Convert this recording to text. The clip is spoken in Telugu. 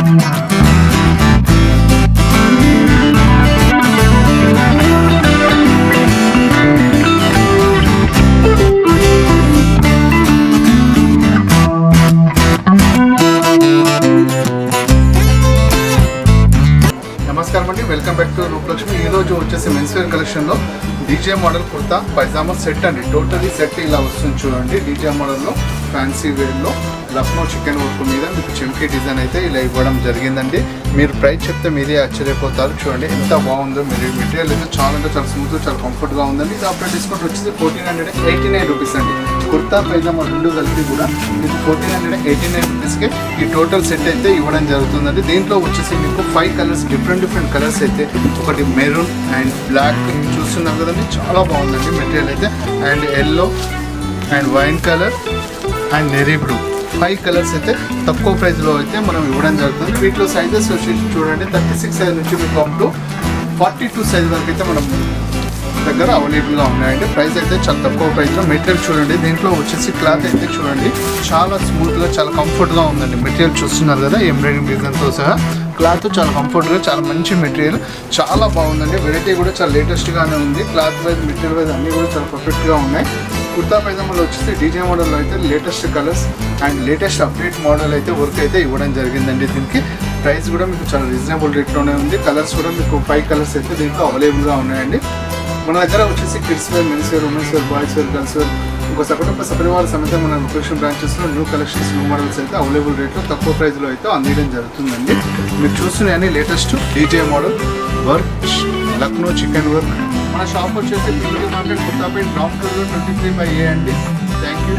నమస్కారం అండి, వెల్కమ్ బ్యాక్ టు రూపలక్ష్మి. ఈ రోజు వచ్చేసి మెన్స్ వేర్ కలెక్షన్లో DJ model kurta pyjama set అండి. టోటలీ సెట్ ఇలా వస్తుంది చూడండి. డీజే మోడల్లో ఫ్యాన్సీ వేర్లో లక్నో చికెన్ వర్క్ మీద మీకు చెంకీ డిజైన్ అయితే ఇలా ఇవ్వడం జరిగిందండి. మీరు ప్రైస్ చెప్తే మీరే ఆశ్చర్యపోతారు. చూడండి ఎంత బాగుందో. మీరు మెటీరియల్ అయితే చాలా స్మూత్, చాలా కంఫర్ట్గా ఉందండి. ఇది ఆఫ్టర్ డిస్కౌంట్ వచ్చేసి 1489 రూపీస్ అండి. కుర్తా పైజామా రెండు కలిపి కూడా మీకు 1489 రూపీస్కే ఈ టోటల్ సెట్ అయితే ఇవ్వడం జరుగుతుందండి. దీంట్లో వచ్చేసి మీకు 5 కలర్స్, డిఫరెంట్ కలర్స్ అయితే, ఒకటి మెరూన్ అండ్ బ్లాక్ చూస్తున్నాం కదండి. చాలా బాగుందండి మెటీరియల్ అయితే. And yellow and wine colour and Neri blue 5 colours అయితే తక్కువ ప్రైస్లో అయితే మనం ఇవ్వడం జరుగుతుంది. వీటిలో సైజెస్ వచ్చేసి చూడండి 36 సైజ్ నుంచి మీకు అప్ టు 42 సైజ్ వరకు అయితే మనం దగ్గర అవైలబుల్గా ఉన్నాయండి. ప్రైస్ అయితే చాలా తక్కువ ప్రైస్లో. మెటీరియల్ చూడండి, దీంట్లో వచ్చేసి క్లాత్ అయితే చూడండి చాలా స్మూత్గా, చాలా కంఫర్ట్గా ఉందండి. మెటీరియల్ చూస్తున్నారు కదా, ఎంబ్రాయిడింగ్ డిజైన్తో సహా క్లాత్ చాలా కంఫర్ట్గా, చాలా మంచి మెటీరియల్, చాలా బాగుందండి. వెరైటీ కూడా చాలా లేటెస్ట్గానే ఉంది. క్లాత్ వైజ్, మెటీరియల్ వైజ్ అన్నీ కూడా చాలా పర్ఫెక్ట్గా ఉన్నాయి. కుర్తా పైజామాలో వచ్చేసి డీజే మోడల్లో అయితే latest colours and latest update model అయితే వర్క్ అయితే ఇవ్వడం జరిగిందండి. దీనికి ప్రైస్ కూడా మీకు చాలా రీజనబుల్ రేట్లోనే ఉంది. కలర్స్ కూడా మీకు 5 కలర్స్ అయితే దీంట్లో అవైలబుల్గా ఉన్నాయండి. మన దగ్గర వచ్చేసి kids wear, men's wear, women's wear, boys wear, girls wear, ఒక సపరివార సమేత మన లొకేషన్ బ్రాంచెస్లో న్యూ కలెక్షన్స్, న్యూ మోడల్స్ అయితే అవైలబుల్ రేట్లో తక్కువ ప్రైస్లో అయితే అందించడం జరుగుతుందండి. మీరు చూస్తున్నాయని latest DJ model work, Lucknow chikan work. మన షాప్ వచ్చేసి మార్కెట్ కొత్తపేట గ్రౌండ్ ఫ్లోర్లో 23/A అండి. Thank you.